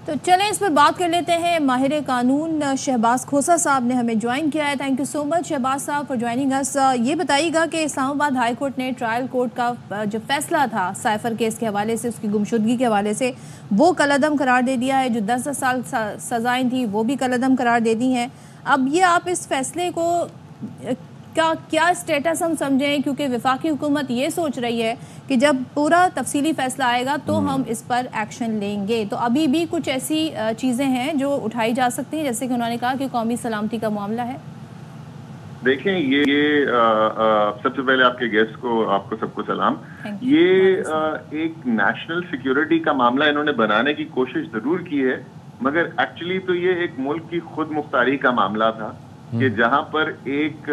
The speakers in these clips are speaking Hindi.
तो चलें इस पर बात कर लेते हैं। माहिर कानून शहबाज खोसा साहब ने हमें ज्वाइन किया है। Thank you so much Shahbaz साहब फॉर ज्वाइनिंग अस। ये बताइएगा कि इस्लामाबाद हाई कोर्ट ने ट्रायल कोर्ट का जो फैसला था साइफर केस के हवाले से, उसकी गुमशुदगी के हवाले से, वो कलअदम करार दे दिया है। जो 10 साल सजाएं थी वो भी कलअदम करार दे दी हैं। अब ये आप इस फैसले को का क्या स्टेटस हम समझें, क्योंकि वफाकी हुकूमत ये सोच रही है कि जब पूरा तफसीली फैसला आएगा तो हम इस पर एक्शन लेंगे। तो अभी भी कुछ ऐसी चीज़ें हैं जो उठाई जा सकती हैं, जैसे कि उन्होंने कहा कि कौमी सलामती का मामला है। देखें, ये सबसे पहले आपके गेस्ट को, आपको सबको सलाम। ये एक नेशनल सिक्योरिटी का मामला इन्होंने बनाने की कोशिश जरूर की है, मगर एक्चुअली तो ये एक मुल्क की खुद मुख्तारी का मामला था कि जहां पर एक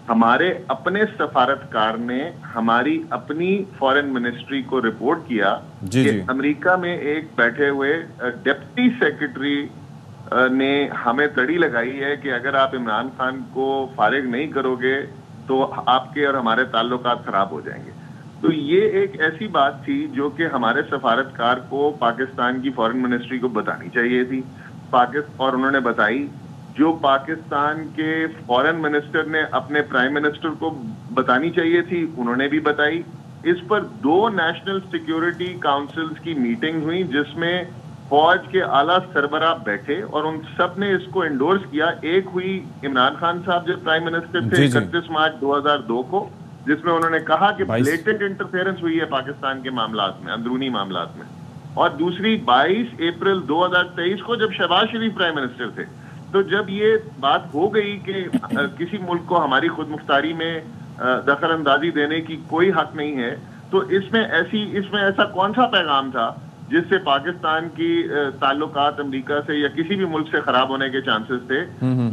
हमारे अपने सफारतकार ने हमारी अपनी फॉरेन मिनिस्ट्री को रिपोर्ट किया कि अमेरिका में एक बैठे हुए डिप्टी सेक्रेटरी ने हमें तड़ी लगाई है कि अगर आप इमरान खान को फारिग नहीं करोगे तो आपके और हमारे ताल्लुकात खराब हो जाएंगे। तो ये एक ऐसी बात थी जो कि हमारे सफारतकार को पाकिस्तान की फॉरेन मिनिस्ट्री को बतानी चाहिए थी, और उन्होंने बताई। जो पाकिस्तान के फॉरेन मिनिस्टर ने अपने प्राइम मिनिस्टर को बतानी चाहिए थी, उन्होंने भी बताई। इस पर 2 नेशनल सिक्योरिटी काउंसिल्स की मीटिंग हुई जिसमें फौज के आला सरबराह बैठे और उन सब ने इसको एंडोर्स किया। एक हुई इमरान खान साहब जब प्राइम मिनिस्टर थे 31 मार्च 2002 को, जिसमें उन्होंने कहा कि ब्लेटेंट इंटरफेरेंस हुई है पाकिस्तान के मामलात में, अंदरूनी मामलात में। और दूसरी 22 अप्रैल 2023 को जब शहबाज शरीफ प्राइम मिनिस्टर थे। तो जब ये बात हो गई कि किसी मुल्क को हमारी खुद मुख्तारी में दखल अंदाजी देने की कोई हक नहीं है, तो इसमें ऐसा कौन सा पैगाम था जिससे पाकिस्तान की ताल्लुकात अमेरिका से या किसी भी मुल्क से खराब होने के चांसेस थे।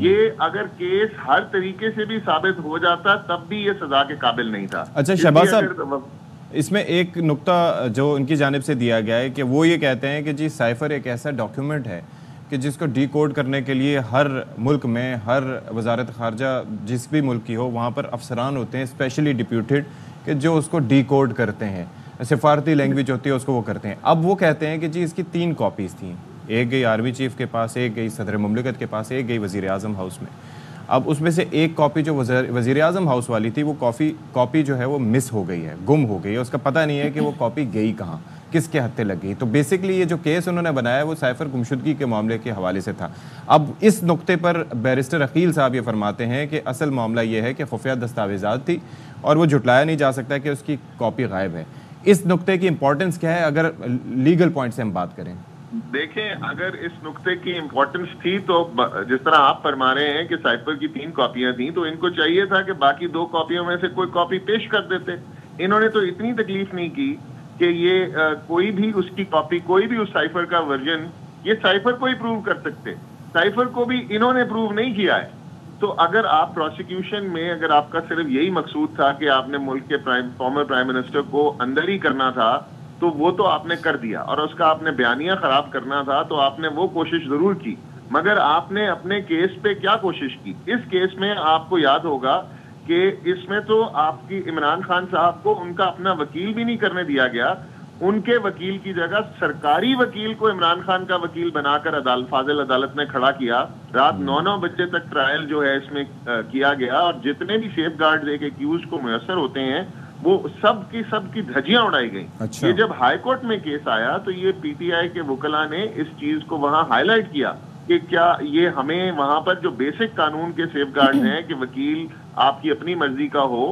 ये अगर केस हर तरीके से भी साबित हो जाता तब भी ये सजा के काबिल नहीं था। अच्छा शहबाज साहब, इसमें एक नुक्ता जो उनकी जानिब से दिया गया है कि वो ये कहते हैं कि जी साइफर एक ऐसा डॉक्यूमेंट है कि जिसको डिकोड करने के लिए हर मुल्क में, हर वजारत खारजा जिस भी मुल्क की हो, वहाँ पर अफसरान होते हैं स्पेशली डिप्यूटेड कि जो उसको डिकोड करते हैं, सिफारती लैंग्वेज होती है उसको वो करते हैं। अब वो कहते हैं कि जी इसकी 3 कॉपीज़ थी, एक गई आर्मी चीफ के पास, एक गई सदर मुमलिकत के पास, एक गई वज़ीर आज़म हाउस में। अब उसमें से एक कॉपी जो वज़ीर आज़म हाउस वाली थी, वो कॉपी जो है वो मिस हो गई है, गुम हो गई है, उसका पता नहीं है कि वो कॉपी गई कहाँ, किसके हत्थे लग गई। तो बेसिकली ये जो केस उन्होंने बनाया वो साइफर गुमशुदगी के मामले के हवाले से था। अब इस नुक्ते पर बैरिस्टर अकील साहब ये फरमाते हैं कि असल मामला ये है कि खुफिया दस्तावेज़ात थी और वो जुटलाया नहीं जा सकता कि उसकी कॉपी गायब है। इस नुक्ते की इंपॉर्टेंस क्या है अगर लीगल पॉइंट से हम बात करें? देखें, अगर इस नुक्ते की इंपॉर्टेंस थी तो जिस तरह आप फरमा रहे हैं कि साइफर की 3 कॉपियां थी, तो इनको चाहिए था कि बाकी 2 कॉपियों में से कोई कॉपी पेश कर देते। इन्होंने तो इतनी तकलीफ नहीं की कि ये कोई भी उसकी कॉपी, कोई भी उस साइफर का वर्जन, ये साइफर को ही प्रूव कर सकते। साइफर को भी इन्होंने प्रूव नहीं किया है। तो अगर आप प्रोसिक्यूशन में, अगर आपका सिर्फ यही मकसूद था कि आपने मुल्क के फॉर्मर प्राइम मिनिस्टर को अंदर ही करना था, तो वो तो आपने कर दिया, और उसका आपने बयानिया खराब करना था तो आपने वो कोशिश जरूर की। मगर आपने अपने केस पे क्या कोशिश की? इस केस में आपको याद होगा कि इसमें तो आपकी इमरान खान साहब को उनका अपना वकील भी नहीं करने दिया गया। उनके वकील की जगह सरकारी वकील को इमरान खान का वकील बनाकर फाजिल अदालत में खड़ा किया। रात 9-9 बजे तक ट्रायल जो है इसमें किया गया, और जितने भी सेफ गार्ड एक एक्यूज को मुयसर होते हैं वो सब की धज्जियां उड़ाई गई। अच्छा। ये जब हाई कोर्ट में केस आया तो ये पीटीआई के वकला ने इस चीज को वहां हाईलाइट किया कि क्या ये हमें वहां पर जो बेसिक कानून के सेफ गार्ड हैं कि वकील आपकी अपनी मर्जी का हो,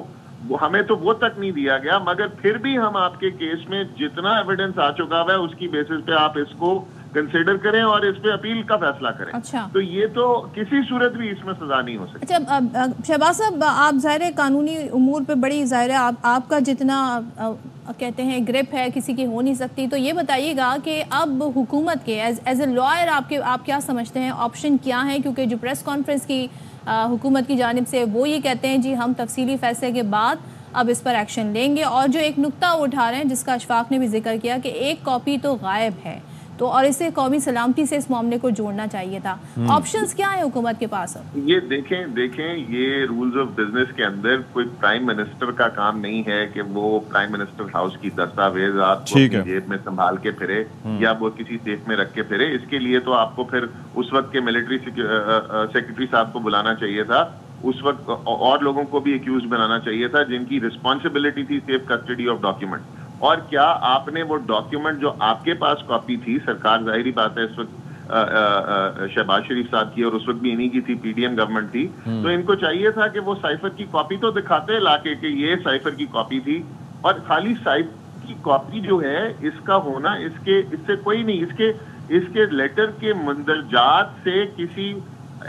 वो हमें तो वो तक नहीं दिया गया। मगर फिर भी हम आपके केस में जितना एविडेंस आ चुका हुआ है उसकी बेसिस पे आप इसको कंसिडर करें और इस पे अपील का फैसला करें। अच्छा। तो ये तो किसी सूरत भी इसमें सजा नहीं हो सकती। अच्छा शहबाज साहब, आप ज़ाहिर कानूनी उमूर पे बड़ी ज़ाहिर आपका जितना कहते हैं ग्रिप है किसी की हो नहीं सकती। तो ये बताइएगा कि अब हुकूमत के एज ए लॉयर आप क्या समझते हैं, ऑप्शन क्या है? क्योंकि जो प्रेस कॉन्फ्रेंस की हुकूमत की जानिब से वो ये कहते हैं जी हम तफसीली फैसले के बाद अब इस पर एक्शन लेंगे, और जो एक नुक्ता उठा रहे हैं जिसका अशफाक ने भी जिक्र किया कि एक कॉपी तो गायब है, तो और इसे कौमी सलामती से इस मामले को जोड़ना चाहिए था। ऑप्शंस क्या है हुकूमत के पास? ये देखें ये रूल्स ऑफ बिजनेस के अंदर कोई प्राइम मिनिस्टर का काम नहीं है कि वो प्राइम मिनिस्टर हाउस की दस्तावेजात को अपनी जेब में संभाल के फिरे या वो किसी सेफ में रख के फिरे। इसके लिए तो आपको फिर उस वक्त के मिलिट्री सेक्रेटरी साहब को बुलाना चाहिए था, उस वक्त और लोगों को भी एक्यूज बनाना चाहिए था जिनकी रिस्पॉन्सिबिलिटी थी सेफ कस्टडी ऑफ डॉक्यूमेंट। और क्या आपने वो डॉक्यूमेंट जो आपके पास कॉपी थी, सरकार जाहिर बात है इस वक्त शहबाज शरीफ साहब की और उस वक्त भी इन्हीं की थी, पीडीएम गवर्नमेंट थी, तो इनको चाहिए था कि वो साइफर की कॉपी तो दिखाते लाके कि ये साइफर की कॉपी थी। और खाली साइफर की कॉपी जो है इसका होना इससे कोई नहीं, इसके लेटर के मंदरजात से किसी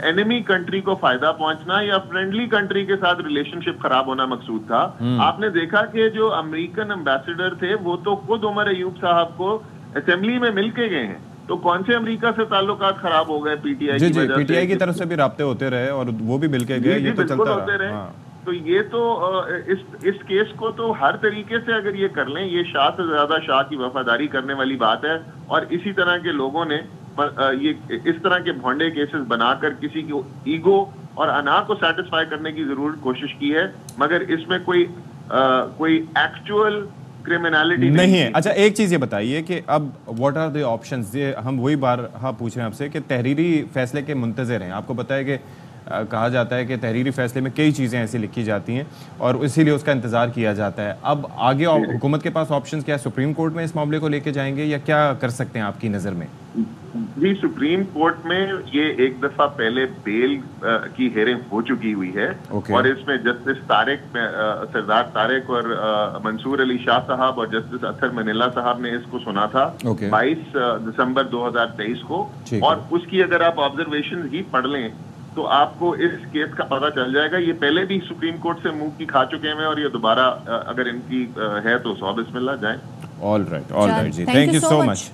एनिमी कंट्री को फायदा पहुंचना या फ्रेंडली कंट्री के साथ रिलेशनशिप खराब होना मकसूद था। आपने देखा कि जो अमेरिकन एम्बेसडर थे वो तो खुद उमर अयूब साहब को असेंबली में मिल के गए हैं, तो कौन से अमेरिका से ताल्लुकात खराब हो गए? पीटीआई की वजह से, पीटीआई की तरफ से भी राब्ते होते रहे और वो भी मिल के गए, ये तो चलता होते रहे। तो ये तो इस केस को तो हर तरीके से अगर ये कर लें, ये शाह से ज्यादा शाह की वफादारी करने वाली बात है। और इसी तरह के लोगों ने ये इस तरह के भोंडे केसेस बनाकर किसी की ईगो और अना को सेटिस्फाई करने की जरूर कोशिश की है, मगर इसमें कोई एक्चुअल क्रिमिनलिटी नहीं है। अच्छा, एक चीज ये बताइए कि अब व्हाट आर द ऑप्शंस? ये हम वही बार पूछ रहे हैं आपसे कि तहरीरी फैसले के मुंतजर हैं। आपको पता है कि कहा जाता है कि तहरीरी फैसले में कई चीज़ें ऐसी लिखी जाती हैं और इसीलिए उसका इंतज़ार किया जाता है। अब आगे हुकूमत के पास ऑप्शंस क्या है? सुप्रीम कोर्ट में इस मामले को लेके जाएंगे या क्या कर सकते हैं आपकी नज़र में? जी, सुप्रीम कोर्ट में ये एक दफा पहले बेल की हेयरिंग हो चुकी हुई है और इसमें जस्टिस सरदार तारिक और मंसूर अली शाह साहब और जस्टिस अतर मनीला साहब ने इसको सुना था 22 दिसंबर 2023 को। और उसकी अगर आप ऑब्जर्वेशन ही पढ़ लें तो आपको इस केस का पता चल जाएगा। ये पहले भी सुप्रीम कोर्ट से मुंह की खा चुके हैं और ये दोबारा अगर इनकी है तो सौ बिस्मिल्लाह जाए। ऑल राइट जी, थैंक यू सो मच।